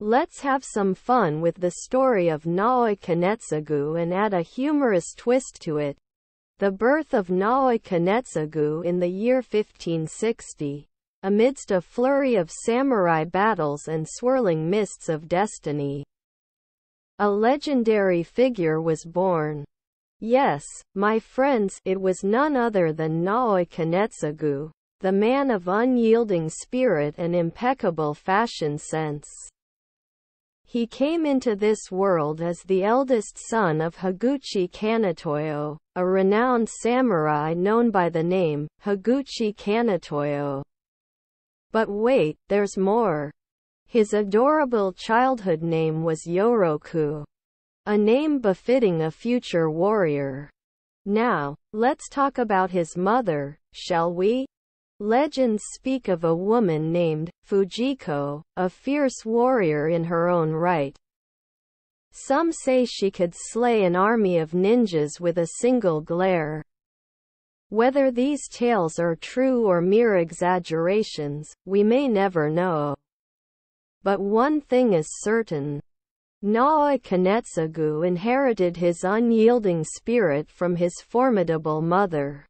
Let's have some fun with the story of Naoe Kanetsugu and add a humorous twist to it. The birth of Naoe Kanetsugu in the year 1560. Amidst a flurry of samurai battles and swirling mists of destiny, a legendary figure was born. Yes, my friends, it was none other than Naoe Kanetsugu, the man of unyielding spirit and impeccable fashion sense. He came into this world as the eldest son of Higuchi Kanetoyo, a renowned samurai known by the name Higuchi Kanetoyo. But wait, there's more. His adorable childhood name was Yoroku, a name befitting a future warrior. Now, let's talk about his mother, shall we? Legends speak of a woman named Fujiko, a fierce warrior in her own right. Some say she could slay an army of ninjas with a single glare. Whether these tales are true or mere exaggerations, we may never know. But one thing is certain. Naoe Kanetsugu inherited his unyielding spirit from his formidable mother.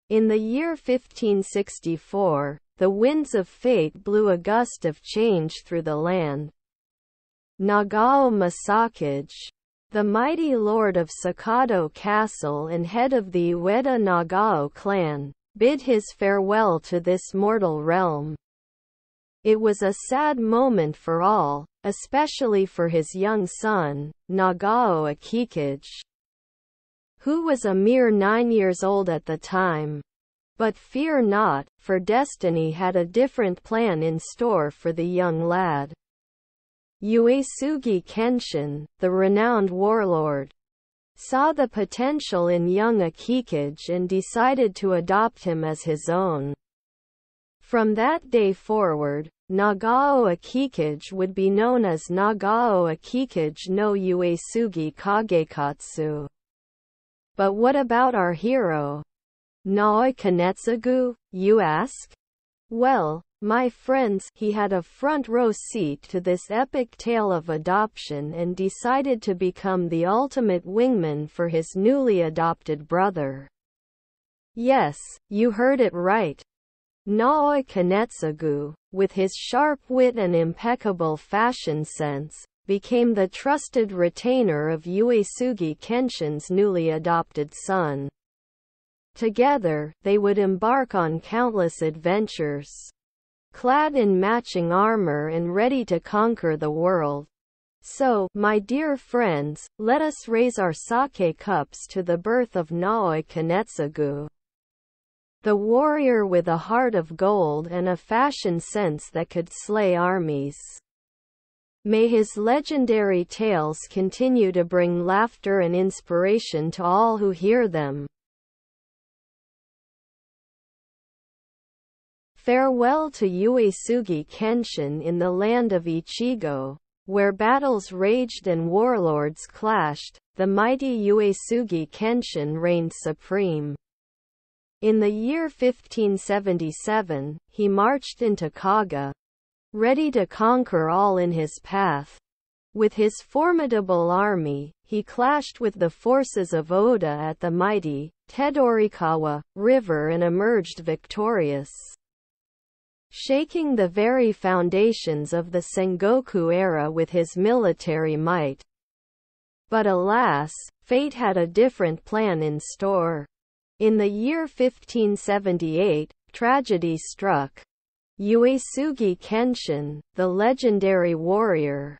In the year 1564, the winds of fate blew a gust of change through the land. Nagao Masakage, the mighty lord of Sakado Castle and head of the Ueda Nagao clan, bid his farewell to this mortal realm. It was a sad moment for all, especially for his young son, Nagao Akikage, who was a mere 9 years old at the time. But fear not, for destiny had a different plan in store for the young lad. Uesugi Kenshin, the renowned warlord, saw the potential in young Akikage and decided to adopt him as his own. From that day forward, Nagao Akikage would be known as Nagao Akikage no Uesugi Kagekatsu. But what about our hero, Naoe Kanetsugu, you ask? Well, my friends, he had a front-row seat to this epic tale of adoption and decided to become the ultimate wingman for his newly adopted brother. Yes, you heard it right. Naoe Kanetsugu, with his sharp wit and impeccable fashion sense, became the trusted retainer of Uesugi Kenshin's newly adopted son. Together, they would embark on countless adventures, clad in matching armor and ready to conquer the world. So, my dear friends, let us raise our sake cups to the birth of Naoe Kanetsugu, the warrior with a heart of gold and a fashion sense that could slay armies. May his legendary tales continue to bring laughter and inspiration to all who hear them. Farewell to Uesugi Kenshin in the land of Ichigo, where battles raged and warlords clashed. The mighty Uesugi Kenshin reigned supreme. In the year 1577, he marched into Kaga, ready to conquer all in his path. With his formidable army, he clashed with the forces of Oda at the mighty Tedorikawa River and emerged victorious, shaking the very foundations of the Sengoku era with his military might. But alas, fate had a different plan in store. In the year 1578, tragedy struck. Uesugi Kenshin, the legendary warrior,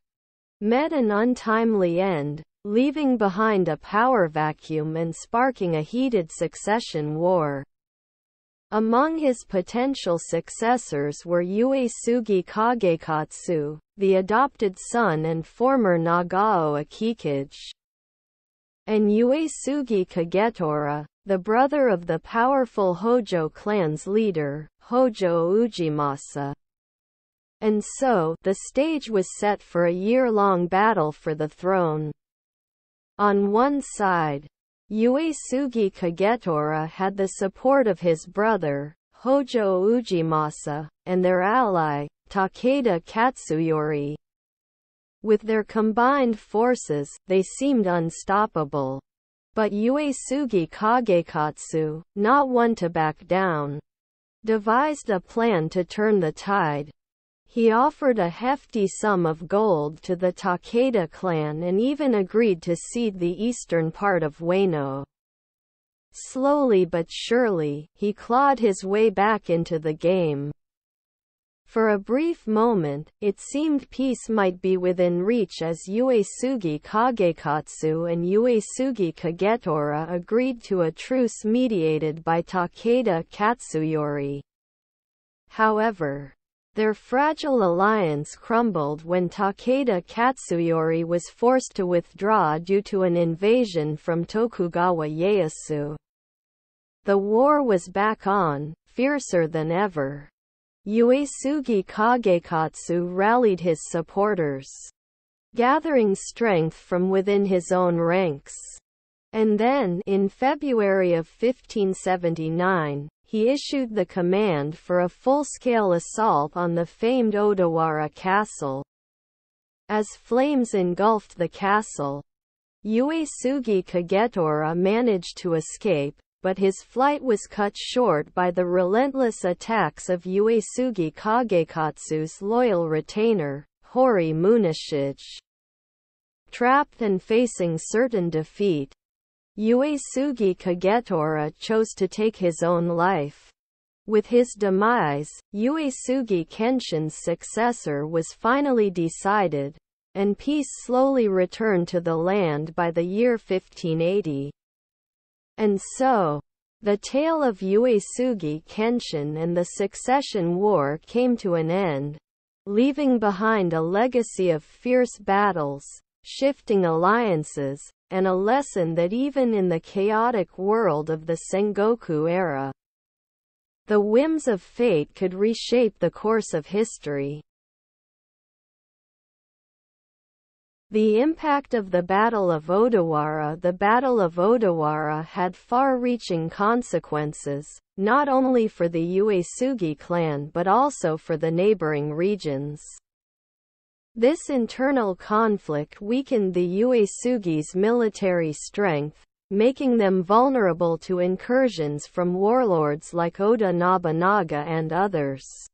met an untimely end, leaving behind a power vacuum and sparking a heated succession war. Among his potential successors were Uesugi Kagekatsu, the adopted son and former Nagao Akikage, and Uesugi Kagetora, the brother of the powerful Hojo clan's leader, Hojo Ujimasa. And so, the stage was set for a year-long battle for the throne. On one side, Uesugi Kagetora had the support of his brother, Hojo Ujimasa, and their ally, Takeda Katsuyori. With their combined forces, they seemed unstoppable. But Uesugi Kagekatsu, not one to back down, devised a plan to turn the tide. He offered a hefty sum of gold to the Takeda clan and even agreed to cede the eastern part of Ueno. Slowly but surely, he clawed his way back into the game. For a brief moment, it seemed peace might be within reach as Uesugi Kagekatsu and Uesugi Kagetora agreed to a truce mediated by Takeda Katsuyori. However, their fragile alliance crumbled when Takeda Katsuyori was forced to withdraw due to an invasion from Tokugawa Ieyasu. The war was back on, fiercer than ever. Uesugi Kagekatsu rallied his supporters, gathering strength from within his own ranks. And then, in February of 1579, he issued the command for a full-scale assault on the famed Odawara castle. As flames engulfed the castle, Uesugi Kagetora managed to escape, but his flight was cut short by the relentless attacks of Uesugi Kagekatsu's loyal retainer, Hori Munashige. Trapped and facing certain defeat, Uesugi Kagetora chose to take his own life. With his demise, Uesugi Kenshin's successor was finally decided, and peace slowly returned to the land by the year 1580. And so, the tale of Uesugi Kenshin and the Succession War came to an end, leaving behind a legacy of fierce battles, shifting alliances, and a lesson that even in the chaotic world of the Sengoku era, the whims of fate could reshape the course of history. The impact of the Battle of Odawara. The Battle of Odawara had far-reaching consequences, not only for the Uesugi clan but also for the neighboring regions. This internal conflict weakened the Uesugi's military strength, making them vulnerable to incursions from warlords like Oda Nobunaga and others.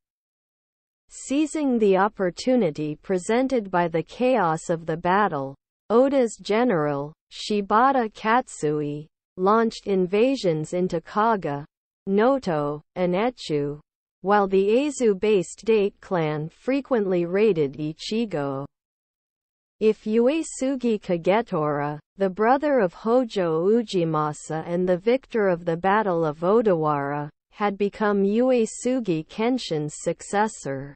Seizing the opportunity presented by the chaos of the battle, Oda's general, Shibata Katsui, launched invasions into Kaga, Noto, and Echu, while the Eizu-based Date clan frequently raided Ichigo. If Uesugi Kagetora, the brother of Hojo Ujimasa and the victor of the Battle of Odawara, had become Uesugi Kenshin's successor,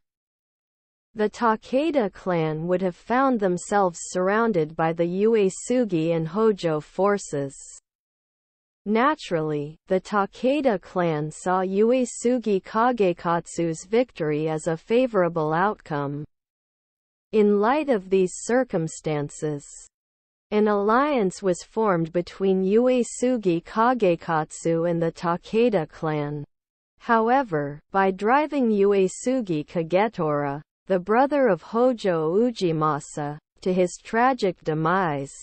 the Takeda clan would have found themselves surrounded by the Uesugi and Hojo forces. Naturally, the Takeda clan saw Uesugi Kagekatsu's victory as a favorable outcome. In light of these circumstances, an alliance was formed between Uesugi Kagekatsu and the Takeda clan. However, by driving Uesugi Kagetora, the brother of Hojo Ujimasa, to his tragic demise,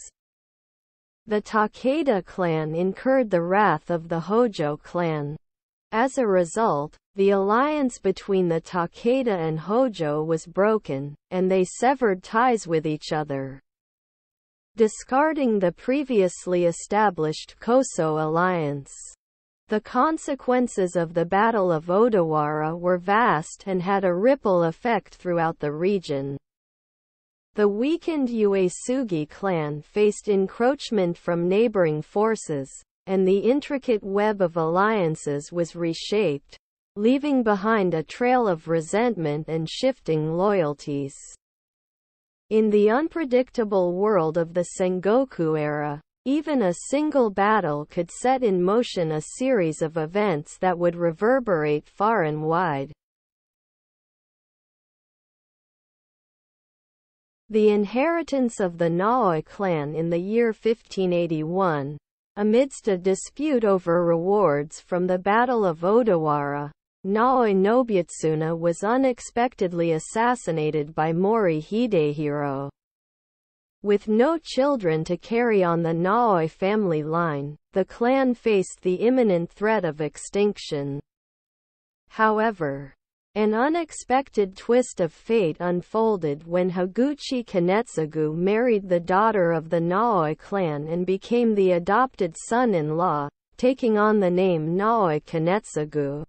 the Takeda clan incurred the wrath of the Hojo clan. As a result, the alliance between the Takeda and Hojo was broken, and they severed ties with each other. Discarding the previously established Koso alliance, the consequences of the Battle of Odawara were vast and had a ripple effect throughout the region. The weakened Uesugi clan faced encroachment from neighboring forces, and the intricate web of alliances was reshaped, leaving behind a trail of resentment and shifting loyalties. In the unpredictable world of the Sengoku era, even a single battle could set in motion a series of events that would reverberate far and wide. The inheritance of the Naoe clan in the year 1581. Amidst a dispute over rewards from the Battle of Odawara, Naoe Nobutsuna was unexpectedly assassinated by Mori Hidehiro. With no children to carry on the Naoe family line, the clan faced the imminent threat of extinction. However, an unexpected twist of fate unfolded when Higuchi Kanetsugu married the daughter of the Naoe clan and became the adopted son-in-law, taking on the name Naoe Kanetsugu.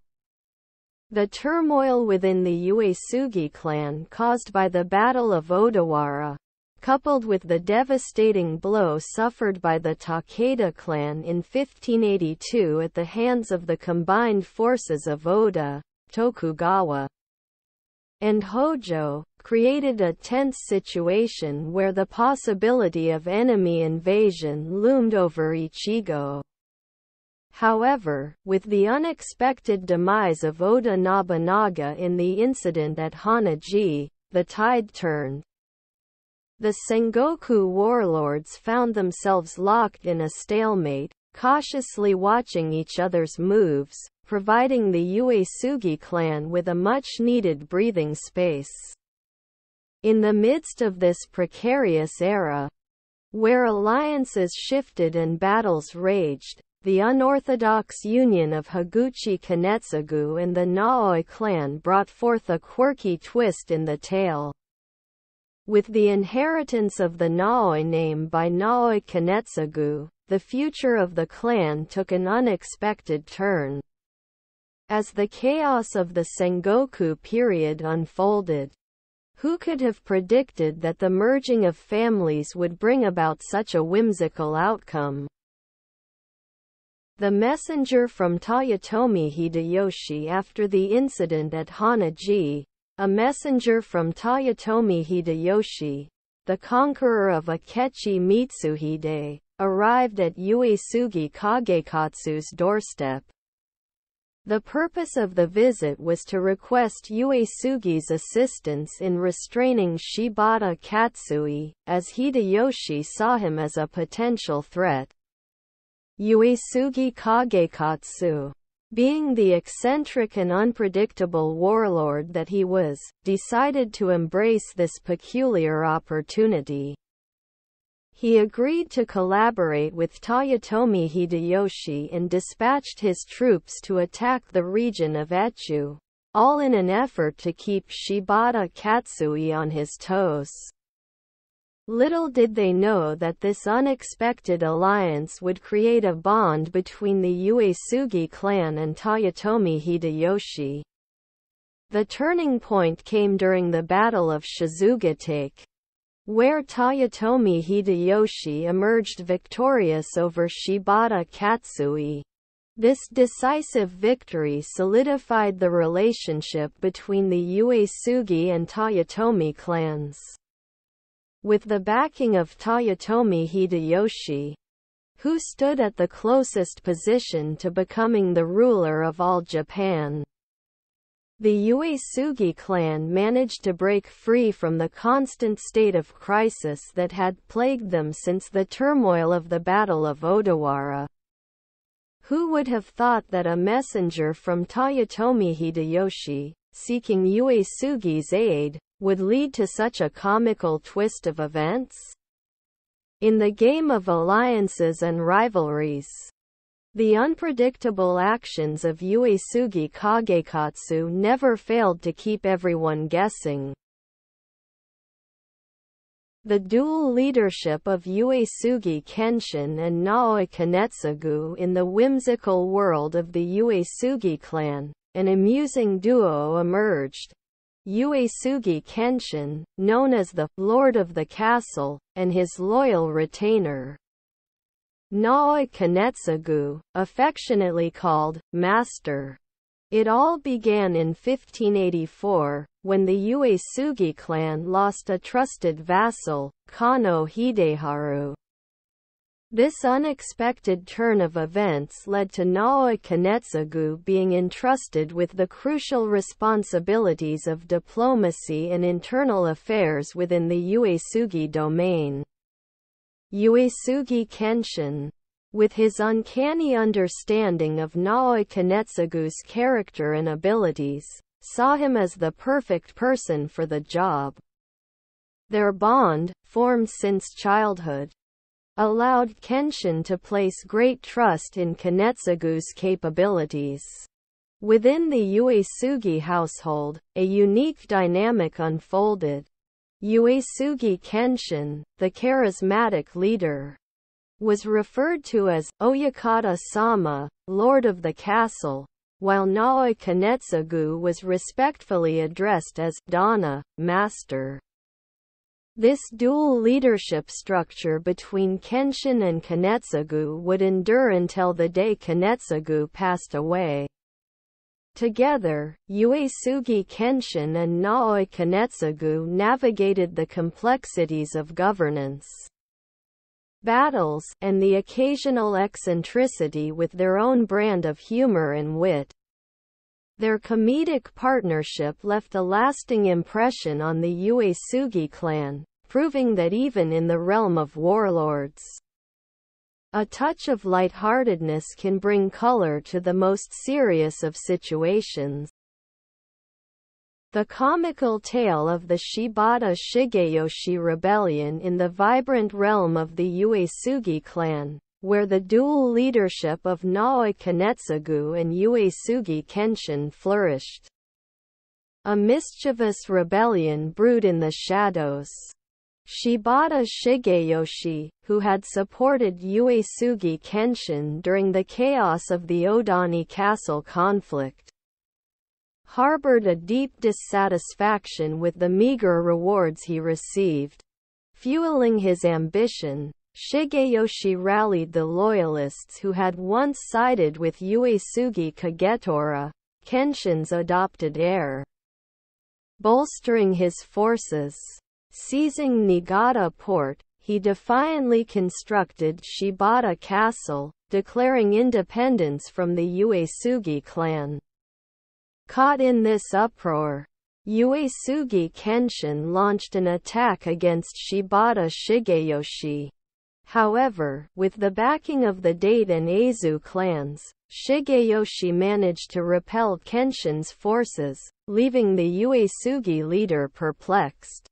The turmoil within the Uesugi clan caused by the Battle of Odawara, coupled with the devastating blow suffered by the Takeda clan in 1582 at the hands of the combined forces of Oda, Tokugawa, and Hojo, created a tense situation where the possibility of enemy invasion loomed over Ichigo. However, with the unexpected demise of Oda Nobunaga in the incident at Hanaji, the tide turned. The Sengoku warlords found themselves locked in a stalemate, cautiously watching each other's moves, providing the Uesugi clan with a much-needed breathing space. In the midst of this precarious era, where alliances shifted and battles raged, the unorthodox union of Higuchi Kanetsugu and the Naoe clan brought forth a quirky twist in the tale. With the inheritance of the Naoe name by Naoe Kanetsugu, the future of the clan took an unexpected turn. As the chaos of the Sengoku period unfolded, who could have predicted that the merging of families would bring about such a whimsical outcome? The messenger from Toyotomi Hideyoshi after the incident at Hanaji, a messenger from Toyotomi Hideyoshi, the conqueror of Akechi Mitsuhide, arrived at Uesugi Kagekatsu's doorstep. The purpose of the visit was to request Uesugi's assistance in restraining Shibata Katsui, as Hideyoshi saw him as a potential threat. Uesugi Kagekatsu, being the eccentric and unpredictable warlord that he was, decided to embrace this peculiar opportunity. He agreed to collaborate with Toyotomi Hideyoshi and dispatched his troops to attack the region of Echu, all in an effort to keep Shibata Katsui on his toes. Little did they know that this unexpected alliance would create a bond between the Uesugi clan and Toyotomi Hideyoshi. The turning point came during the Battle of Shizugatake, where Toyotomi Hideyoshi emerged victorious over Shibata Katsui. This decisive victory solidified the relationship between the Uesugi and Toyotomi clans. With the backing of Toyotomi Hideyoshi, who stood at the closest position to becoming the ruler of all Japan, the Uesugi clan managed to break free from the constant state of crisis that had plagued them since the turmoil of the Battle of Odawara. Who would have thought that a messenger from Toyotomi Hideyoshi, seeking Uesugi's aid, would lead to such a comical twist of events? In the game of alliances and rivalries, the unpredictable actions of Uesugi Kagekatsu never failed to keep everyone guessing. The dual leadership of Uesugi Kenshin and Naoe Kanetsugu in the whimsical world of the Uesugi clan, an amusing duo emerged. Uesugi Kenshin, known as the Lord of the Castle, and his loyal retainer, Naoe Kanetsugu, affectionately called Master. It all began in 1584, when the Uesugi clan lost a trusted vassal, Kano Hideharu. This unexpected turn of events led to Naoe Kanetsugu being entrusted with the crucial responsibilities of diplomacy and internal affairs within the Uesugi domain. Uesugi Kenshin, with his uncanny understanding of Naoe Kanetsugu's character and abilities, saw him as the perfect person for the job. Their bond, formed since childhood, allowed Kenshin to place great trust in Kanetsugu's capabilities. Within the Uesugi household, a unique dynamic unfolded. Uesugi Kenshin, the charismatic leader, was referred to as Oyakata-sama, Lord of the Castle, while Naoe Kanetsugu was respectfully addressed as Dana, Master. This dual leadership structure between Kenshin and Kanetsugu would endure until the day Kanetsugu passed away. Together, Uesugi Kenshin and Naoe Kanetsugu navigated the complexities of governance, battles, and the occasional eccentricity with their own brand of humor and wit. Their comedic partnership left a lasting impression on the Uesugi clan, proving that even in the realm of warlords, a touch of lightheartedness can bring color to the most serious of situations. The comical tale of the Shibata Shigeyoshi rebellion in the vibrant realm of the Uesugi clan, where the dual leadership of Naoe Kanetsugu and Uesugi Kenshin flourished. A mischievous rebellion brewed in the shadows. Shibata Shigeyoshi, who had supported Uesugi Kenshin during the chaos of the Odani Castle conflict, harbored a deep dissatisfaction with the meager rewards he received. Fueling his ambition, Shigeyoshi rallied the loyalists who had once sided with Uesugi Kagetora, Kenshin's adopted heir. Bolstering his forces, seizing Niigata port, he defiantly constructed Shibata Castle, declaring independence from the Uesugi clan. Caught in this uproar, Uesugi Kenshin launched an attack against Shibata Shigeyoshi. However, with the backing of the Date and Eizu clans, Shigeyoshi managed to repel Kenshin's forces, leaving the Uesugi leader perplexed.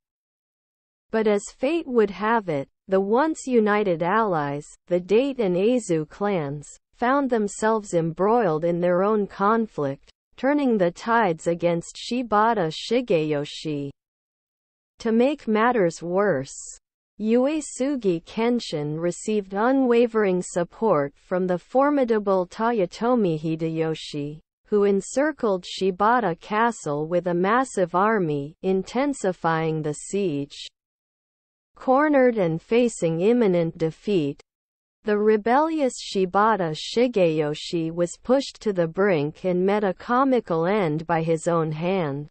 But as fate would have it, the once united allies, the Date and Eizu clans, found themselves embroiled in their own conflict, turning the tides against Shibata Shigeyoshi. To make matters worse, Uesugi Kenshin received unwavering support from the formidable Toyotomi Hideyoshi, who encircled Shibata Castle with a massive army, intensifying the siege. Cornered and facing imminent defeat, the rebellious Shibata Shigeyoshi was pushed to the brink and met a comical end by his own hand.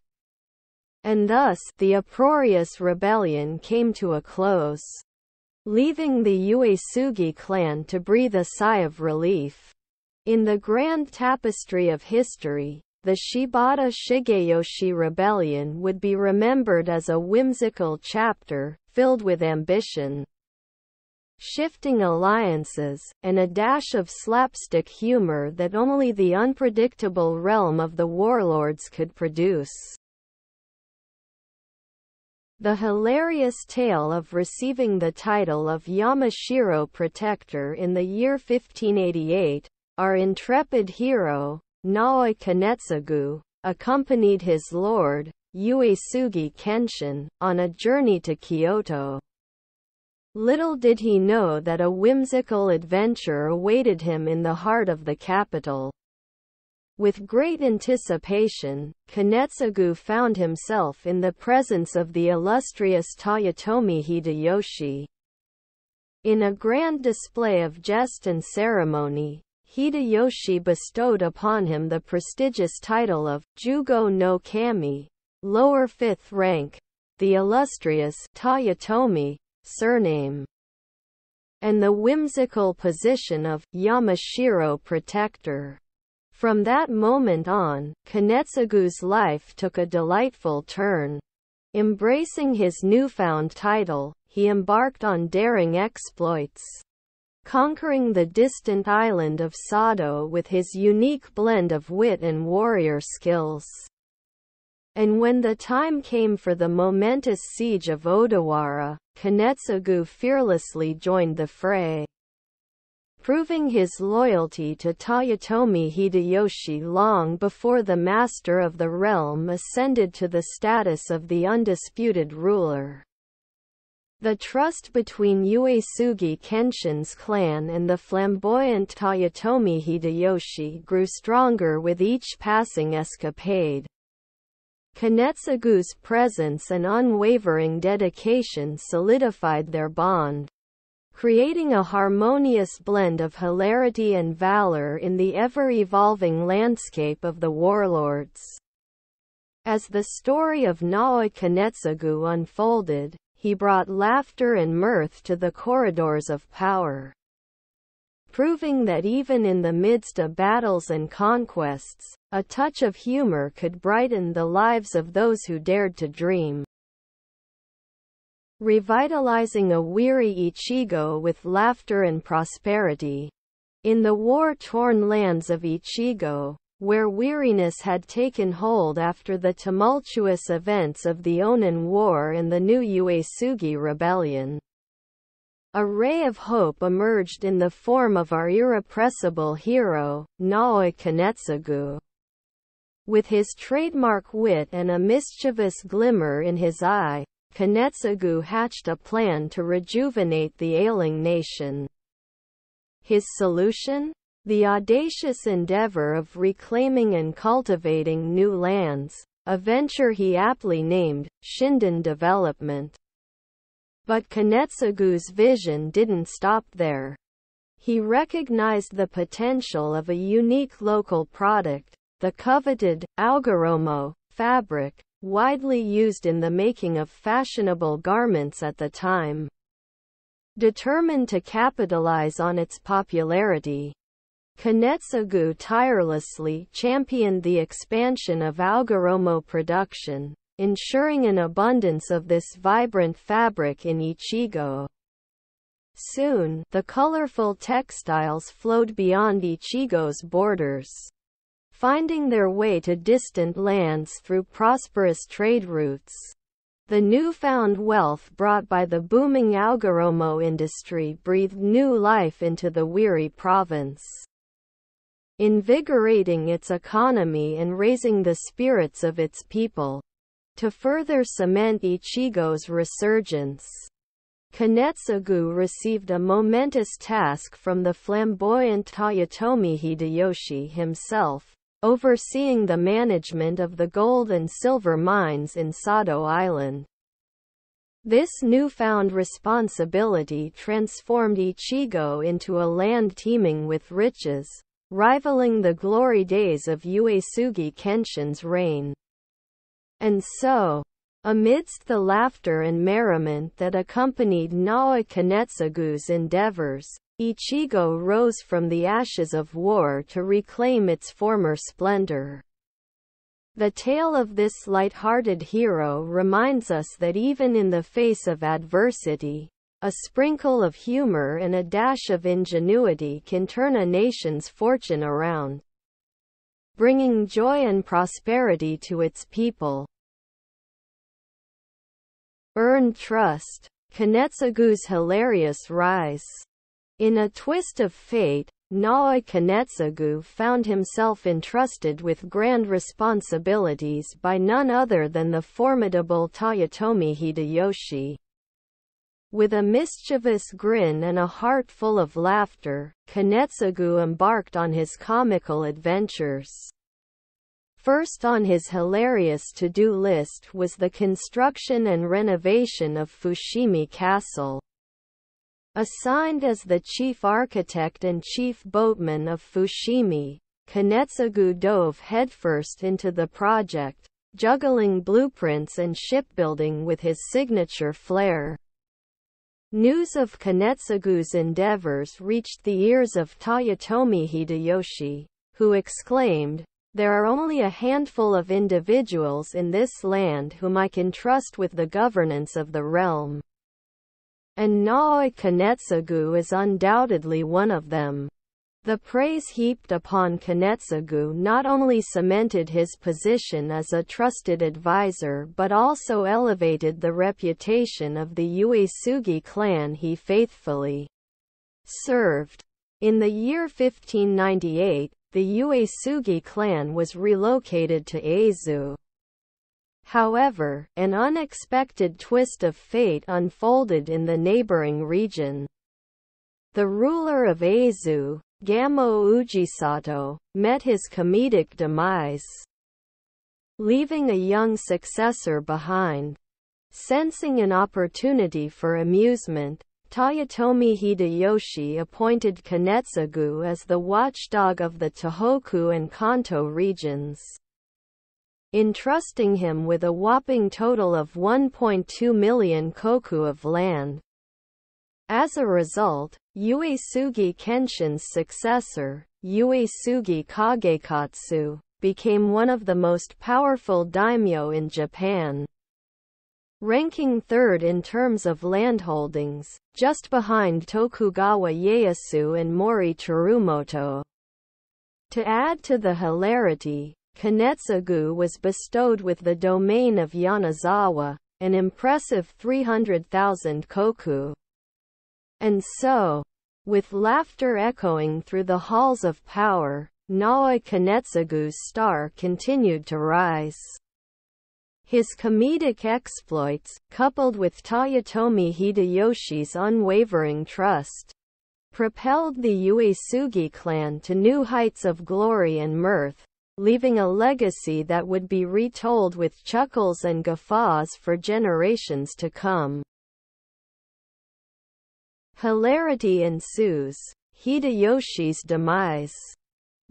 And thus, the uproarious rebellion came to a close, leaving the Uesugi clan to breathe a sigh of relief. In the grand tapestry of history, the Shibata Shigeyoshi rebellion would be remembered as a whimsical chapter, filled with ambition, shifting alliances, and a dash of slapstick humor that only the unpredictable realm of the warlords could produce. The hilarious tale of receiving the title of Yamashiro Protector in the year 1588, our intrepid hero, Naoe Kanetsugu, accompanied his lord, Uesugi Kenshin, on a journey to Kyoto. Little did he know that a whimsical adventure awaited him in the heart of the capital. With great anticipation, Kanetsugu found himself in the presence of the illustrious Toyotomi Hideyoshi. In a grand display of jest and ceremony, Hideyoshi bestowed upon him the prestigious title of Jugo no Kami, lower fifth rank, the illustrious Toyotomi surname, and the whimsical position of Yamashiro Protector. From that moment on, Kanetsugu's life took a delightful turn. Embracing his newfound title, he embarked on daring exploits, conquering the distant island of Sado with his unique blend of wit and warrior skills. And when the time came for the momentous siege of Odawara, Kanetsugu fearlessly joined the fray, proving his loyalty to Toyotomi Hideyoshi long before the master of the realm ascended to the status of the undisputed ruler. The trust between Uesugi Kenshin's clan and the flamboyant Toyotomi Hideyoshi grew stronger with each passing escapade. Kanetsugu's presence and unwavering dedication solidified their bond, creating a harmonious blend of hilarity and valor in the ever-evolving landscape of the warlords. As the story of Naoe Kanetsugu unfolded, he brought laughter and mirth to the corridors of power, proving that even in the midst of battles and conquests, a touch of humor could brighten the lives of those who dared to dream. Revitalizing a weary Ichigo with laughter and prosperity. In the war-torn lands of Ichigo, where weariness had taken hold after the tumultuous events of the Onin War and the new Uesugi Rebellion, a ray of hope emerged in the form of our irrepressible hero, Naoe Kanetsugu. With his trademark wit and a mischievous glimmer in his eye, Kanetsugu hatched a plan to rejuvenate the ailing nation. His solution? The audacious endeavor of reclaiming and cultivating new lands, a venture he aptly named Shinden Development. But Kanetsugu's vision didn't stop there. He recognized the potential of a unique local product, the coveted Aogoromo fabric, widely used in the making of fashionable garments at the time. Determined to capitalize on its popularity, Kanetsugu tirelessly championed the expansion of Aogoromo production, ensuring an abundance of this vibrant fabric in Ichigo. Soon, the colorful textiles flowed beyond Ichigo's borders, finding their way to distant lands through prosperous trade routes. The newfound wealth brought by the booming Aogoromo industry breathed new life into the weary province, invigorating its economy and raising the spirits of its people. To further cement Ichigo's resurgence, Kanetsugu received a momentous task from the flamboyant Toyotomi Hideyoshi himself, overseeing the management of the gold and silver mines in Sado Island. This newfound responsibility transformed Ichigo into a land teeming with riches, rivaling the glory days of Uesugi Kenshin's reign. And so, amidst the laughter and merriment that accompanied Naoe Kanetsugu's endeavors, Ichigo rose from the ashes of war to reclaim its former splendor. The tale of this light-hearted hero reminds us that even in the face of adversity, a sprinkle of humor and a dash of ingenuity can turn a nation's fortune around, bringing joy and prosperity to its people. Earned trust. Kanetsugu's hilarious rise. In a twist of fate, Naoe Kanetsugu found himself entrusted with grand responsibilities by none other than the formidable Toyotomi Hideyoshi. With a mischievous grin and a heart full of laughter, Kanetsugu embarked on his comical adventures. First on his hilarious to-do list was the construction and renovation of Fushimi Castle. Assigned as the chief architect and chief boatman of Fushimi, Kanetsugu dove headfirst into the project, juggling blueprints and shipbuilding with his signature flair. News of Kanetsugu's endeavors reached the ears of Toyotomi Hideyoshi, who exclaimed, "There are only a handful of individuals in this land whom I can trust with the governance of the realm. And Naoe Kanetsugu is undoubtedly one of them." The praise heaped upon Kanetsugu not only cemented his position as a trusted advisor but also elevated the reputation of the Uesugi clan he faithfully served. In the year 1598, the Uesugi clan was relocated to Aizu. However, an unexpected twist of fate unfolded in the neighboring region. The ruler of Aizu, Gamo Ujisato, met his comedic demise, leaving a young successor behind. Sensing an opportunity for amusement, Toyotomi Hideyoshi appointed Kanetsugu as the watchdog of the Tohoku and Kanto regions, entrusting him with a whopping total of 1.2 million koku of land. As a result, Uesugi Kenshin's successor, Uesugi Kagekatsu, became one of the most powerful daimyo in Japan, ranking third in terms of landholdings, just behind Tokugawa Ieyasu and Mori Terumoto. To add to the hilarity, Kanetsugu was bestowed with the domain of Yanazawa, an impressive 300,000 koku. And so, with laughter echoing through the halls of power, Naoe Kanetsugu's star continued to rise. His comedic exploits, coupled with Toyotomi Hideyoshi's unwavering trust, propelled the Uesugi clan to new heights of glory and mirth, leaving a legacy that would be retold with chuckles and guffaws for generations to come. Hilarity ensues. Hideyoshi's demise.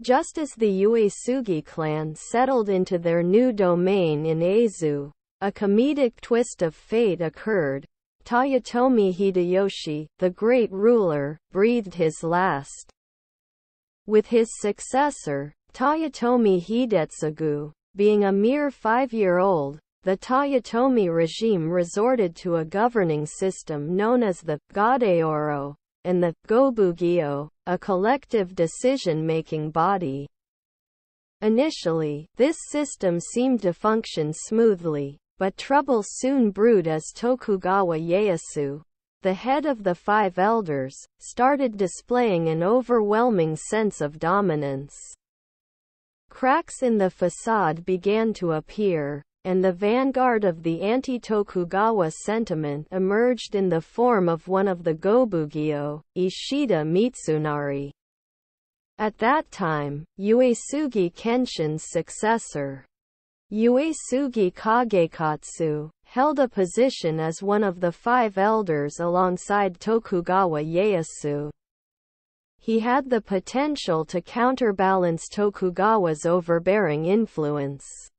Just as the Uesugi clan settled into their new domain in Aizu, a comedic twist of fate occurred. Toyotomi Hideyoshi, the great ruler, breathed his last. With his successor, Toyotomi Hidetsugu, being a mere 5-year-old, the Toyotomi regime resorted to a governing system known as the Gadeoro and the Gobugyo, a collective decision-making body. Initially, this system seemed to function smoothly, but trouble soon brewed as Tokugawa Ieyasu, the head of the Five Elders, started displaying an overwhelming sense of dominance. Cracks in the facade began to appear, and the vanguard of the anti-Tokugawa sentiment emerged in the form of one of the Gobugyo, Ishida Mitsunari. At that time, Uesugi Kenshin's successor, Uesugi Kagekatsu, held a position as one of the Five Elders alongside Tokugawa Ieyasu. He had the potential to counterbalance Tokugawa's overbearing influence.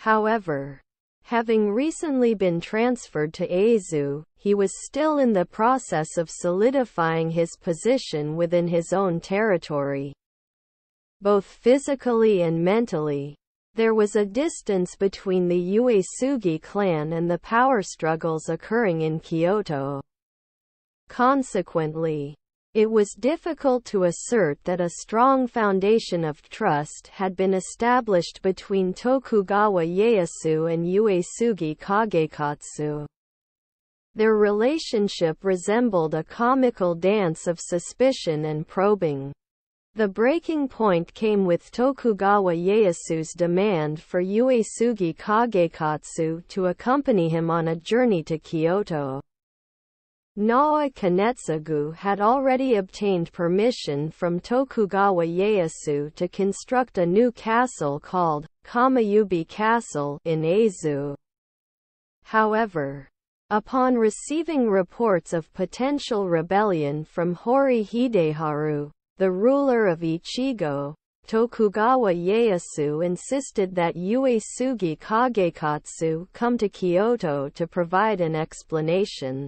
However, having recently been transferred to Aizu, he was still in the process of solidifying his position within his own territory. Both physically and mentally, there was a distance between the Uesugi clan and the power struggles occurring in Kyoto. Consequently, it was difficult to assert that a strong foundation of trust had been established between Tokugawa Ieyasu and Uesugi Kagekatsu. Their relationship resembled a comical dance of suspicion and probing. The breaking point came with Tokugawa Ieyasu's demand for Uesugi Kagekatsu to accompany him on a journey to Kyoto. Naoe Kanetsugu had already obtained permission from Tokugawa Ieyasu to construct a new castle called Kamayubi Castle in Aizu. However, upon receiving reports of potential rebellion from Hori Hideharu, the ruler of Ichigo, Tokugawa Ieyasu insisted that Uesugi Kagekatsu come to Kyoto to provide an explanation.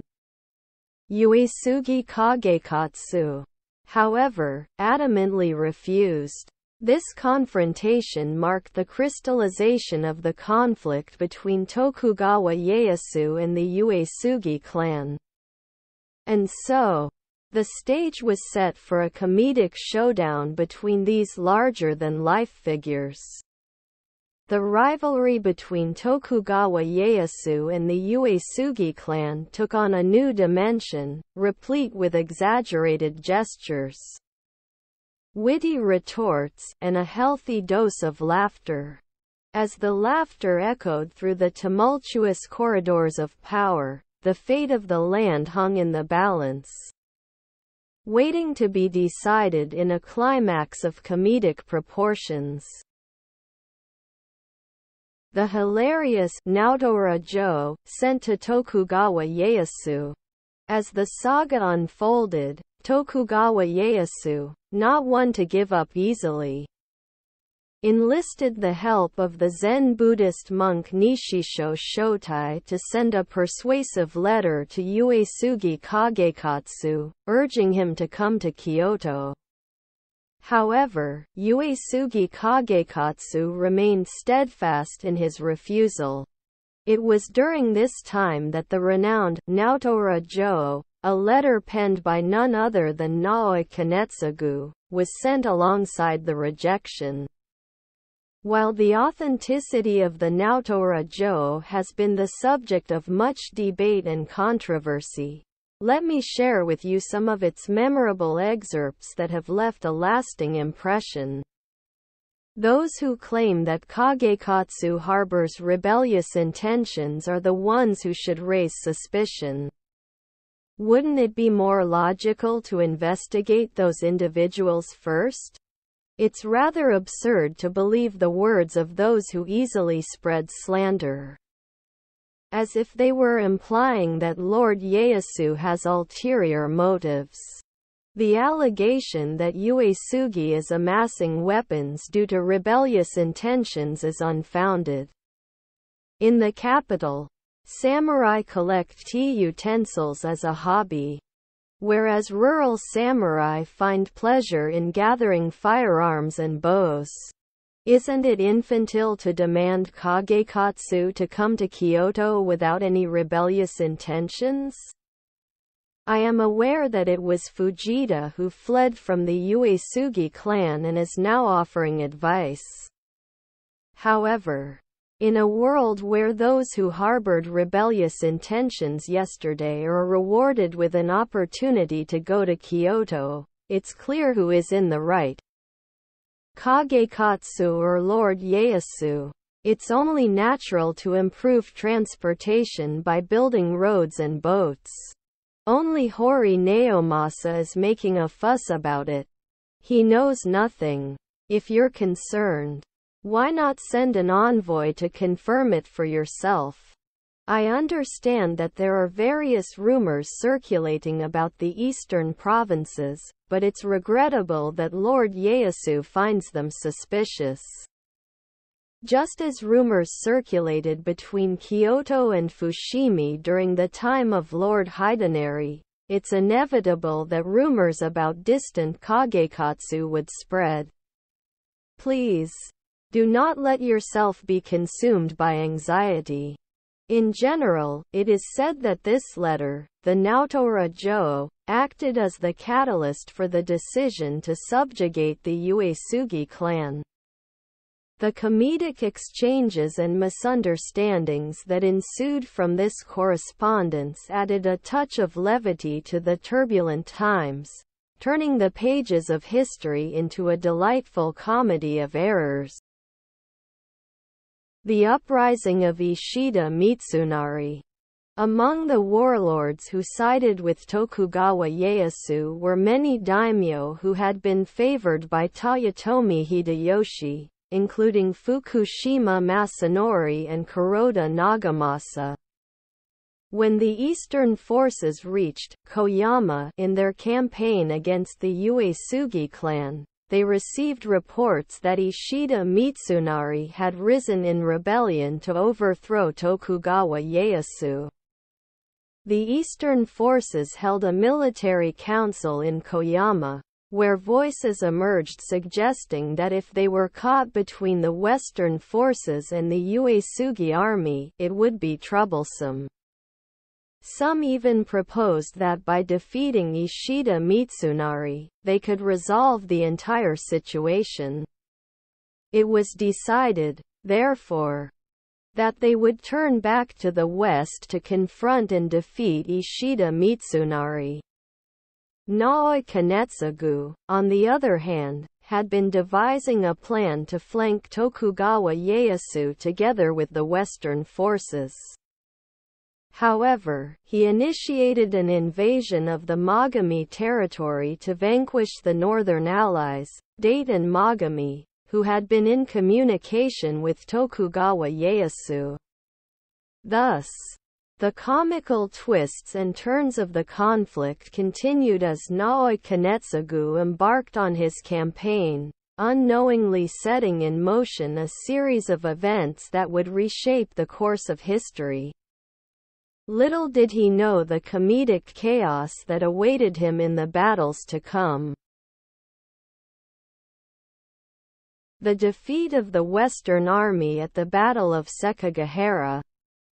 Uesugi Kagekatsu, however, adamantly refused. This confrontation marked the crystallization of the conflict between Tokugawa Ieyasu and the Uesugi clan. And so, The stage was set for a comedic showdown between these larger-than-life figures. The rivalry between Tokugawa Ieyasu and the Uesugi clan took on a new dimension, replete with exaggerated gestures, witty retorts, and a healthy dose of laughter. As the laughter echoed through the tumultuous corridors of power, the fate of the land hung in the balance, waiting to be decided in a climax of comedic proportions. The hilarious Naotora Jo sent to Tokugawa Ieyasu. As the saga unfolded, Tokugawa Ieyasu, not one to give up easily, enlisted the help of the Zen Buddhist monk Nishisho Shotai to send a persuasive letter to Uesugi Kagekatsu, urging him to come to Kyoto. However, Uesugi Kagekatsu remained steadfast in his refusal. It was during this time that the renowned Naotora Jo, a letter penned by none other than Naoe Kanetsugu, was sent alongside the rejection. While the authenticity of the Naotora Jo has been the subject of much debate and controversy, let me share with you some of its memorable excerpts that have left a lasting impression. Those who claim that Kagekatsu harbors rebellious intentions are the ones who should raise suspicion. Wouldn't it be more logical to investigate those individuals first? It's rather absurd to believe the words of those who easily spread slander, as if they were implying that Lord Ieyasu has ulterior motives. The allegation that Uesugi is amassing weapons due to rebellious intentions is unfounded. In the capital, samurai collect tea utensils as a hobby, whereas rural samurai find pleasure in gathering firearms and bows. Isn't it infantile to demand Kagekatsu to come to Kyoto without any rebellious intentions? I am aware that it was Fujita who fled from the Uesugi clan and is now offering advice. However, in a world where those who harbored rebellious intentions yesterday are rewarded with an opportunity to go to Kyoto, it's clear who is in the right. Kagekatsu or Lord Ieyasu. It's only natural to improve transportation by building roads and boats. Only Hori Naomasa is making a fuss about it. He knows nothing. If you're concerned, why not send an envoy to confirm it for yourself? I understand that there are various rumors circulating about the eastern provinces, but it's regrettable that Lord Ieyasu finds them suspicious. Just as rumors circulated between Kyoto and Fushimi during the time of Lord Hidenari, it's inevitable that rumors about distant Kagekatsu would spread. Please, do not let yourself be consumed by anxiety. In general, it is said that this letter, the Naotora Jo, acted as the catalyst for the decision to subjugate the Uesugi clan. The comedic exchanges and misunderstandings that ensued from this correspondence added a touch of levity to the turbulent times, turning the pages of history into a delightful comedy of errors. The uprising of Ishida Mitsunari. Among the warlords who sided with Tokugawa Ieyasu were many daimyo who had been favored by Toyotomi Hideyoshi, including Fukushima Masanori and Kuroda Nagamasa. When the eastern forces reached Koyama in their campaign against the Uesugi clan, they received reports that Ishida Mitsunari had risen in rebellion to overthrow Tokugawa Ieyasu. The eastern forces held a military council in Koyama, where voices emerged suggesting that if they were caught between the western forces and the Uesugi army, it would be troublesome. Some even proposed that by defeating Ishida Mitsunari, they could resolve the entire situation. It was decided, therefore, that they would turn back to the west to confront and defeat Ishida Mitsunari. Naoe Kanetsugu, on the other hand, had been devising a plan to flank Tokugawa Ieyasu together with the Western forces. However, he initiated an invasion of the Mogami territory to vanquish the northern allies, Date and Mogami, who had been in communication with Tokugawa Ieyasu. Thus, the comical twists and turns of the conflict continued as Naoe Kanetsugu embarked on his campaign, unknowingly setting in motion a series of events that would reshape the course of history. Little did he know the comedic chaos that awaited him in the battles to come. The defeat of the Western Army at the Battle of Sekigahara,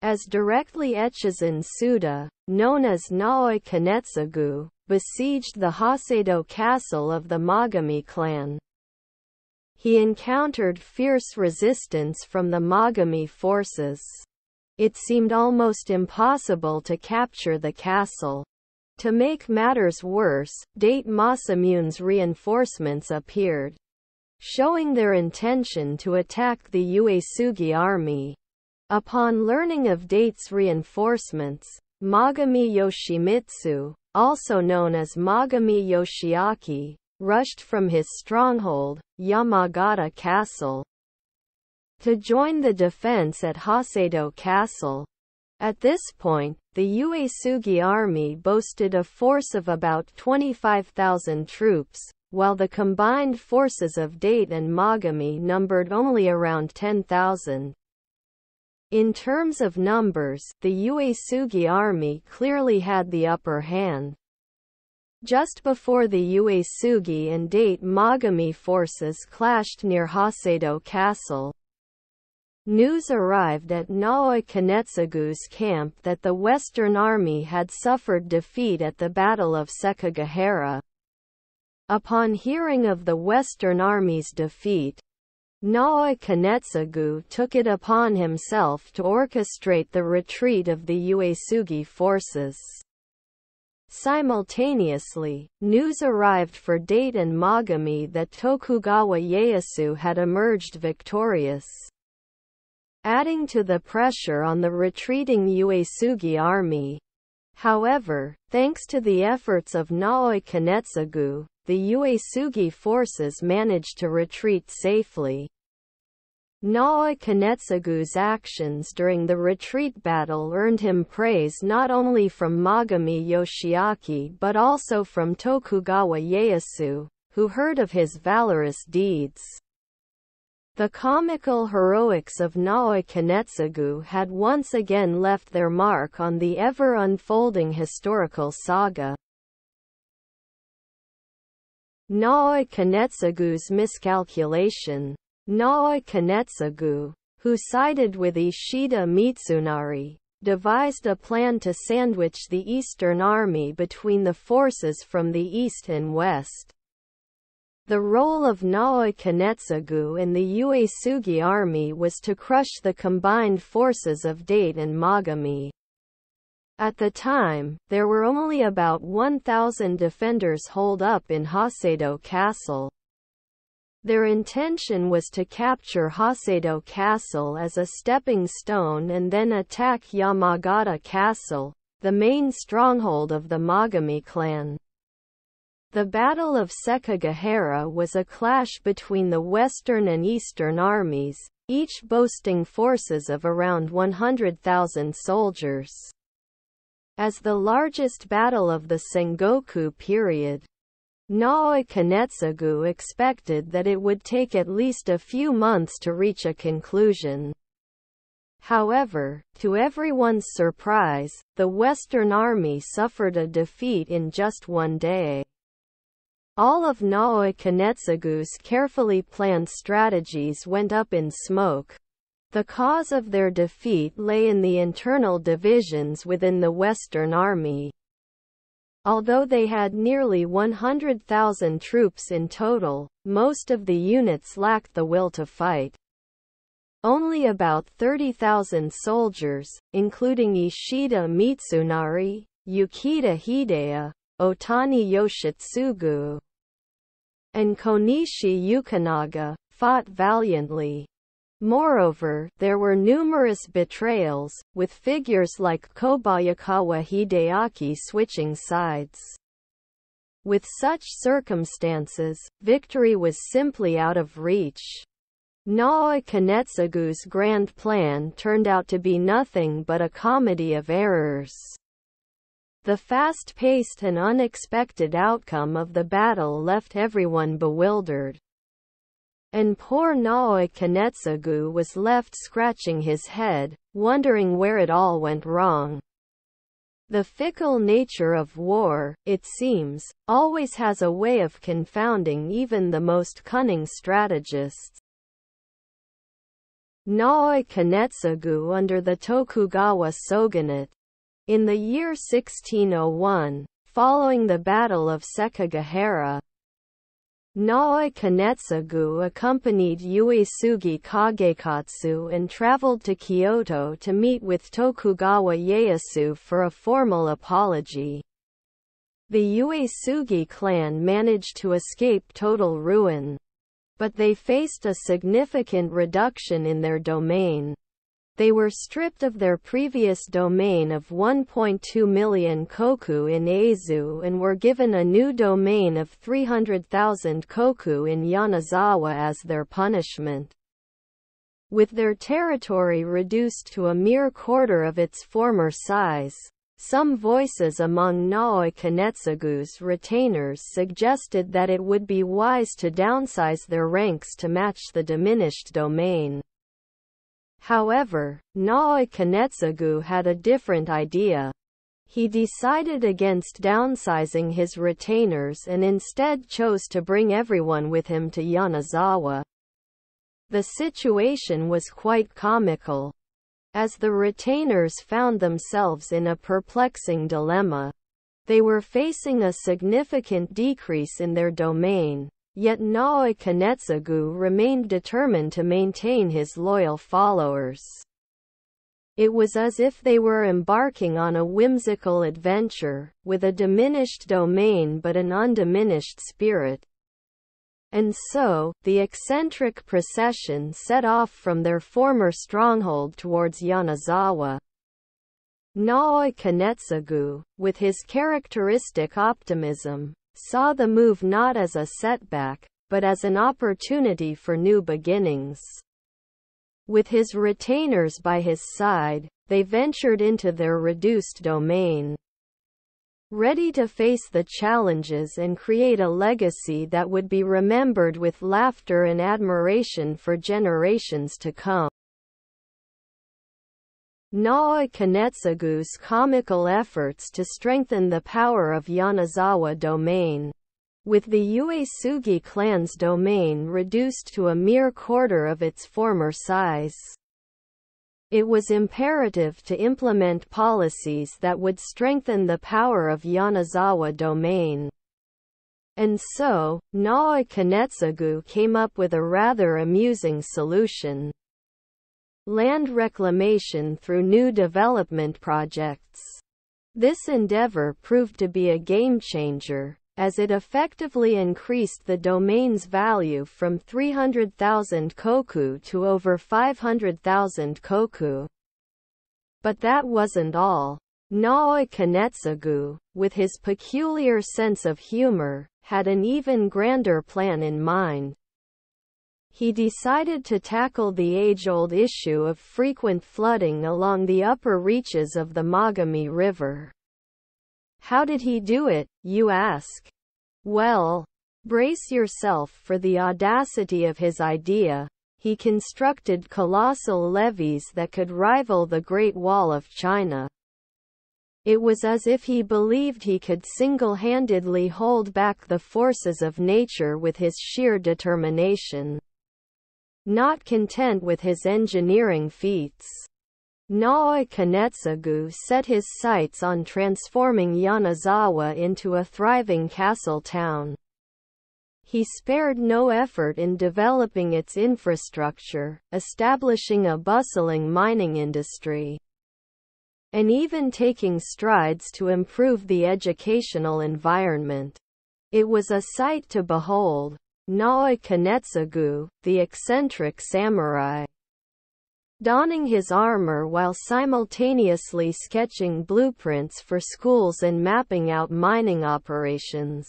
as directly Echizen Suda, known as Naoe Kanetsugu, besieged the Hosedo castle of the Mogami clan. He encountered fierce resistance from the Mogami forces. It seemed almost impossible to capture the castle. To make matters worse, Date Masamune's reinforcements appeared, showing their intention to attack the Uesugi army. Upon learning of Date's reinforcements, Mogami Yoshimitsu, also known as Mogami Yoshiaki, rushed from his stronghold, Yamagata Castle, to join the defense at Hosedo Castle. At this point, the Uesugi army boasted a force of about 25,000 troops, while the combined forces of Date and Mogami numbered only around 10,000. In terms of numbers, the Uesugi army clearly had the upper hand. Just before the Uesugi and Date Mogami forces clashed near Hosedo Castle, news arrived at Naoe Kanetsugu's camp that the Western Army had suffered defeat at the Battle of Sekigahara. Upon hearing of the Western Army's defeat, Naoe Kanetsugu took it upon himself to orchestrate the retreat of the Uesugi forces. Simultaneously, news arrived for Date and Mogami that Tokugawa Ieyasu had emerged victorious. Adding to the pressure on the retreating Uesugi army. However, thanks to the efforts of Naoe Kanetsugu, the Uesugi forces managed to retreat safely. Naoe Kanetsugu's actions during the retreat battle earned him praise not only from Mogami Yoshiaki but also from Tokugawa Ieyasu, who heard of his valorous deeds. The comical heroics of Naoe Kanetsugu had once again left their mark on the ever-unfolding historical saga. Naoe Kanetsugu's miscalculation. Naoe Kanetsugu, who sided with Ishida Mitsunari, devised a plan to sandwich the Eastern Army between the forces from the east and west. The role of Naoe Kanetsugu in the Uesugi army was to crush the combined forces of Date and Mogami. At the time, there were only about 1,000 defenders holed up in Hosedo Castle. Their intention was to capture Hosedo Castle as a stepping stone and then attack Yamagata Castle, the main stronghold of the Mogami clan. The Battle of Sekigahara was a clash between the Western and Eastern armies, each boasting forces of around 100,000 soldiers. As the largest battle of the Sengoku period, Naoe Kanetsugu expected that it would take at least a few months to reach a conclusion. However, to everyone's surprise, the Western Army suffered a defeat in just one day. All of Naoe Kanetsugu's carefully planned strategies went up in smoke. The cause of their defeat lay in the internal divisions within the Western Army. Although they had nearly 100,000 troops in total, most of the units lacked the will to fight. Only about 30,000 soldiers, including Ishida Mitsunari, Yukita Hideo, Otani Yoshitsugu, and Konishi Yukinaga, fought valiantly. Moreover, there were numerous betrayals, with figures like Kobayakawa Hideaki switching sides. With such circumstances, victory was simply out of reach. Naoe Kanetsugu's grand plan turned out to be nothing but a comedy of errors. The fast-paced and unexpected outcome of the battle left everyone bewildered. And poor Naoe Kanetsugu was left scratching his head, wondering where it all went wrong. The fickle nature of war, it seems, always has a way of confounding even the most cunning strategists. Naoe Kanetsugu under the Tokugawa shogunate. In the year 1601, following the Battle of Sekigahara, Naoe Kanetsugu accompanied Uesugi Kagekatsu and traveled to Kyoto to meet with Tokugawa Ieyasu for a formal apology. The Uesugi clan managed to escape total ruin, but they faced a significant reduction in their domain. They were stripped of their previous domain of 1.2 million koku in Aizu and were given a new domain of 300,000 koku in Yanazawa as their punishment. With their territory reduced to a mere quarter of its former size, some voices among Naoe Kanetsugu's retainers suggested that it would be wise to downsize their ranks to match the diminished domain. However, Naoe Kanetsugu had a different idea. He decided against downsizing his retainers and instead chose to bring everyone with him to Yanazawa. The situation was quite comical, as the retainers found themselves in a perplexing dilemma. They were facing a significant decrease in their domain, yet Naoe Kanetsugu remained determined to maintain his loyal followers. It was as if they were embarking on a whimsical adventure, with a diminished domain but an undiminished spirit. And so, the eccentric procession set off from their former stronghold towards Yanazawa. Naoe Kanetsugu, with his characteristic optimism, saw the move not as a setback, but as an opportunity for new beginnings. With his retainers by his side, they ventured into their reduced domain, ready to face the challenges and create a legacy that would be remembered with laughter and admiration for generations to come. Naoe Kanetsugu's comical efforts to strengthen the power of Yanazawa domain. With the Uesugi clan's domain reduced to a mere quarter of its former size, it was imperative to implement policies that would strengthen the power of Yanazawa domain. And so, Naoe Kanetsugu came up with a rather amusing solution: land reclamation through new development projects. This endeavor proved to be a game-changer, as it effectively increased the domain's value from 300,000 koku to over 500,000 koku. But that wasn't all. Naoe Kanetsugu, with his peculiar sense of humor, had an even grander plan in mind. He decided to tackle the age-old issue of frequent flooding along the upper reaches of the Mogami River. How did he do it, you ask? Well, brace yourself for the audacity of his idea. He constructed colossal levees that could rival the Great Wall of China. It was as if he believed he could single-handedly hold back the forces of nature with his sheer determination. Not content with his engineering feats, Naoe Kanetsugu set his sights on transforming Yanazawa into a thriving castle town. He spared no effort in developing its infrastructure, establishing a bustling mining industry, and even taking strides to improve the educational environment. It was a sight to behold. Naoe Kanetsugu, the eccentric samurai, donning his armor while simultaneously sketching blueprints for schools and mapping out mining operations.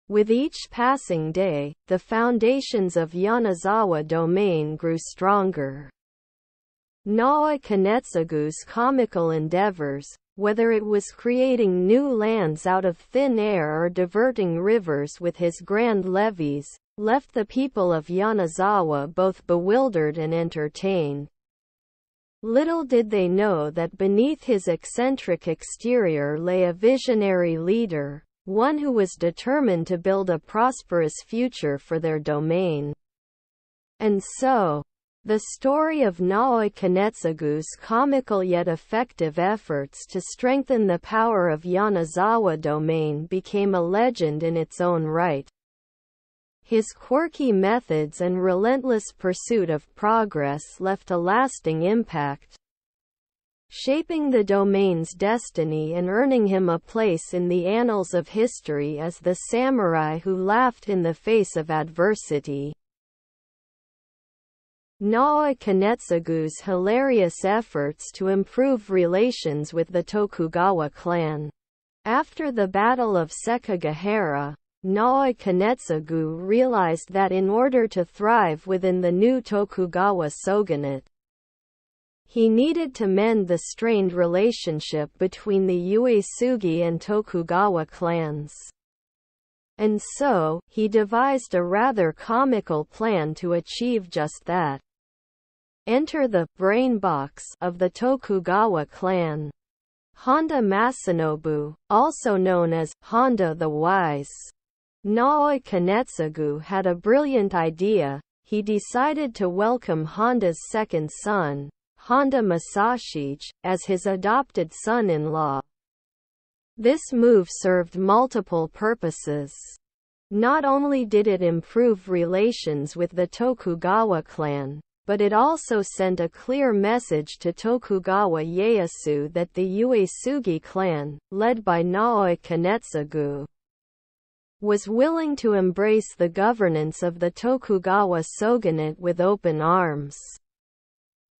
With each passing day, the foundations of Yanazawa domain grew stronger. Naoe Kanetsugu's comical endeavors, whether it was creating new lands out of thin air or diverting rivers with his grand levees, left the people of Yanazawa both bewildered and entertained. Little did they know that beneath his eccentric exterior lay a visionary leader, one who was determined to build a prosperous future for their domain. And so, the story of Naoe Kanetsugu's comical yet effective efforts to strengthen the power of Yanazawa domain became a legend in its own right. His quirky methods and relentless pursuit of progress left a lasting impact, shaping the domain's destiny and earning him a place in the annals of history as the samurai who laughed in the face of adversity. Naoe Kanetsugu's hilarious efforts to improve relations with the Tokugawa clan. After the Battle of Sekigahara, Naoe Kanetsugu realized that in order to thrive within the new Tokugawa shogunate, he needed to mend the strained relationship between the Uesugi and Tokugawa clans. And so, he devised a rather comical plan to achieve just that. Enter the brain box of the Tokugawa clan. Honda Masanobu, also known as Honda the Wise. Naoe Kanetsugu had a brilliant idea. He decided to welcome Honda's second son, Honda Masashige, as his adopted son-in-law. This move served multiple purposes. Not only did it improve relations with the Tokugawa clan, but it also sent a clear message to Tokugawa Ieyasu that the Uesugi clan, led by Naoe Kanetsugu, was willing to embrace the governance of the Tokugawa shogunate with open arms.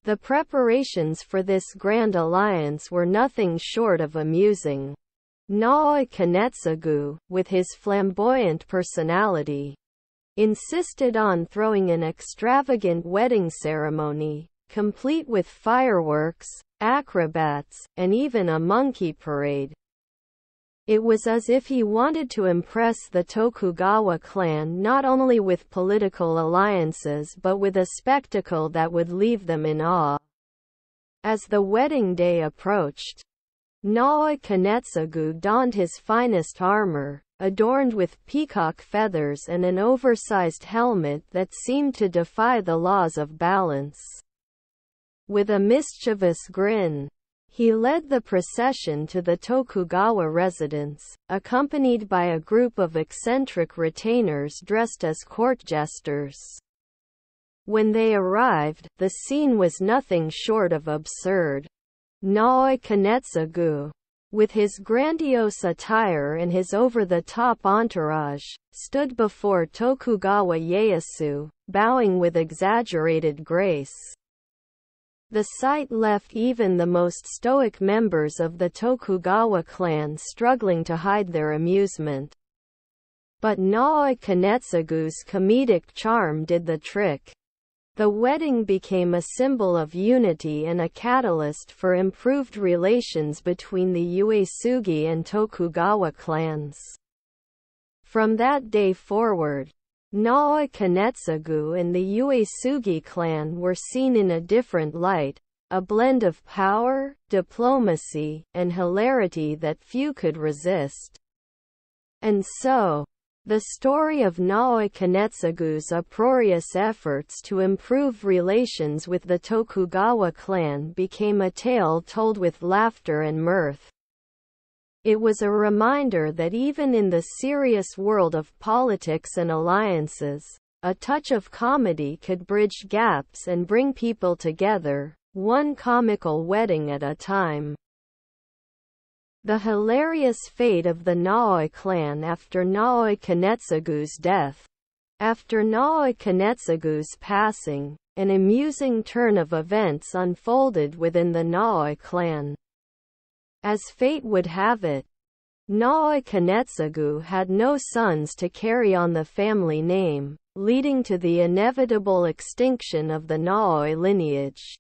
The preparations for this grand alliance were nothing short of amusing. Naoe Kanetsugu, with his flamboyant personality, insisted on throwing an extravagant wedding ceremony, complete with fireworks, acrobats, and even a monkey parade. It was as if he wanted to impress the Tokugawa clan not only with political alliances but with a spectacle that would leave them in awe. As the wedding day approached, Naoe Kanetsugu donned his finest armor, adorned with peacock feathers and an oversized helmet that seemed to defy the laws of balance. With a mischievous grin, he led the procession to the Tokugawa residence, accompanied by a group of eccentric retainers dressed as court jesters. When they arrived, the scene was nothing short of absurd. Naoe Kanetsugu, with his grandiose attire and his over-the-top entourage, stood before Tokugawa Ieyasu, bowing with exaggerated grace. The sight left even the most stoic members of the Tokugawa clan struggling to hide their amusement. But Naoe Kanetsugu's comedic charm did the trick. The wedding became a symbol of unity and a catalyst for improved relations between the Uesugi and Tokugawa clans. From that day forward, Naoe Kanetsugu and the Uesugi clan were seen in a different light, a blend of power, diplomacy, and hilarity that few could resist. And so, The story of Naoe Kanetsugu's uproarious efforts to improve relations with the Tokugawa clan became a tale told with laughter and mirth. It was a reminder that even in the serious world of politics and alliances, a touch of comedy could bridge gaps and bring people together, one comical wedding at a time. The hilarious fate of the Naoe clan after Naoe Kanetsugu's death. After Naoe Kanetsugu's passing, an amusing turn of events unfolded within the Naoe clan. As fate would have it, Naoe Kanetsugu had no sons to carry on the family name, leading to the inevitable extinction of the Naoe lineage.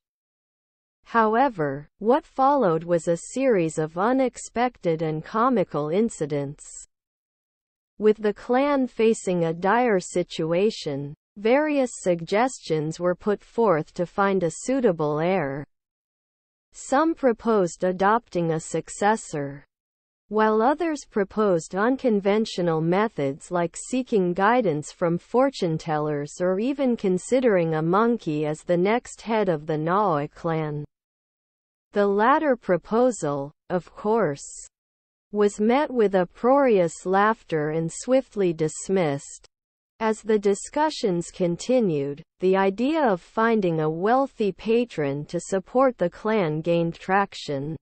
However, what followed was a series of unexpected and comical incidents. With the clan facing a dire situation, various suggestions were put forth to find a suitable heir. Some proposed adopting a successor, while others proposed unconventional methods like seeking guidance from fortune-tellers or even considering a monkey as the next head of the Naoe clan. The latter proposal, of course, was met with uproarious laughter and swiftly dismissed. As the discussions continued, the idea of finding a wealthy patron to support the clan gained traction.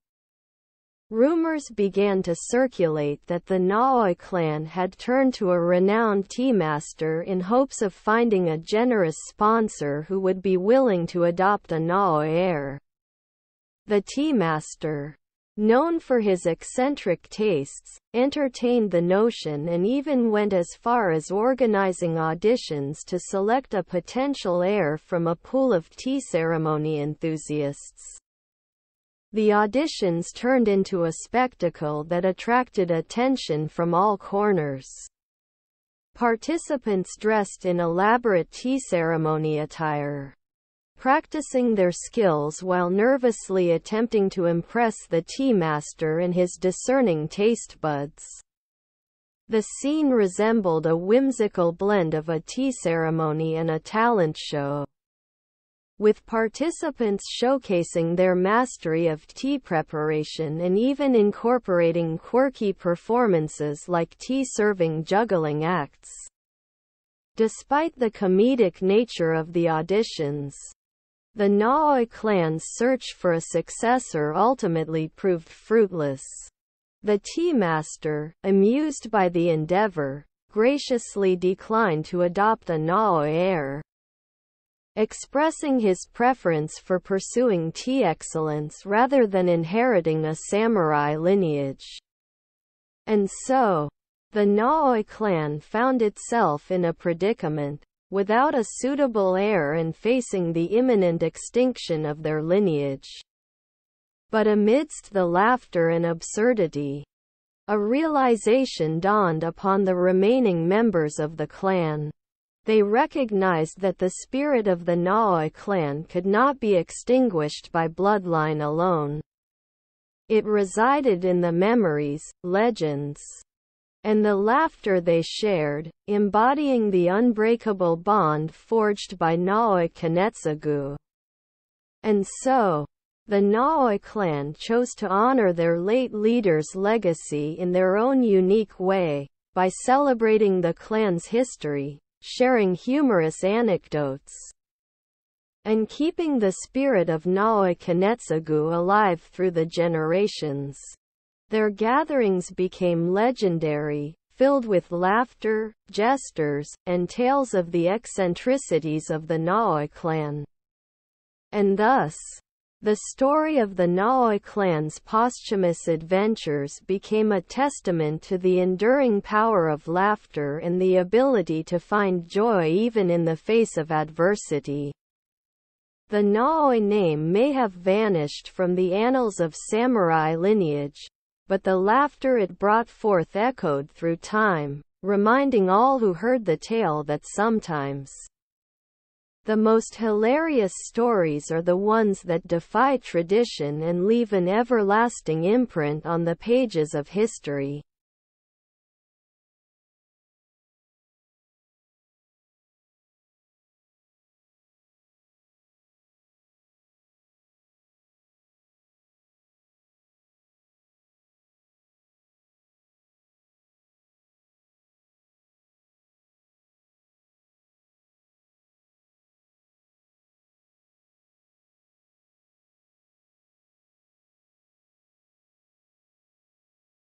Rumors began to circulate that the Naoe clan had turned to a renowned tea master in hopes of finding a generous sponsor who would be willing to adopt a Naoe heir. The tea master, known for his eccentric tastes, entertained the notion and even went as far as organizing auditions to select a potential heir from a pool of tea ceremony enthusiasts. The auditions turned into a spectacle that attracted attention from all corners. Participants dressed in elaborate tea ceremony attire, practicing their skills while nervously attempting to impress the tea master and his discerning taste buds. The scene resembled a whimsical blend of a tea ceremony and a talent show, with participants showcasing their mastery of tea preparation and even incorporating quirky performances like tea-serving juggling acts. Despite the comedic nature of the auditions, the Naoe clan's search for a successor ultimately proved fruitless. The tea master, amused by the endeavor, graciously declined to adopt a Naoe heir, expressing his preference for pursuing tea excellence rather than inheriting a samurai lineage. And so, the Naoe clan found itself in a predicament, without a suitable heir and facing the imminent extinction of their lineage. But amidst the laughter and absurdity, a realization dawned upon the remaining members of the clan. They recognized that the spirit of the Naoe clan could not be extinguished by bloodline alone. It resided in the memories, legends, and the laughter they shared, embodying the unbreakable bond forged by Naoe Kanetsugu. And so, the Naoe clan chose to honor their late leader's legacy in their own unique way, by celebrating the clan's history, sharing humorous anecdotes, and keeping the spirit of Naoe Kanetsugu alive through the generations. Their gatherings became legendary, filled with laughter, jesters, and tales of the eccentricities of the Naoe clan. And thus, the story of the Naoe clan's posthumous adventures became a testament to the enduring power of laughter and the ability to find joy even in the face of adversity. The Naoe name may have vanished from the annals of samurai lineage, but the laughter it brought forth echoed through time, reminding all who heard the tale that sometimes the most hilarious stories are the ones that defy tradition and leave an everlasting imprint on the pages of history.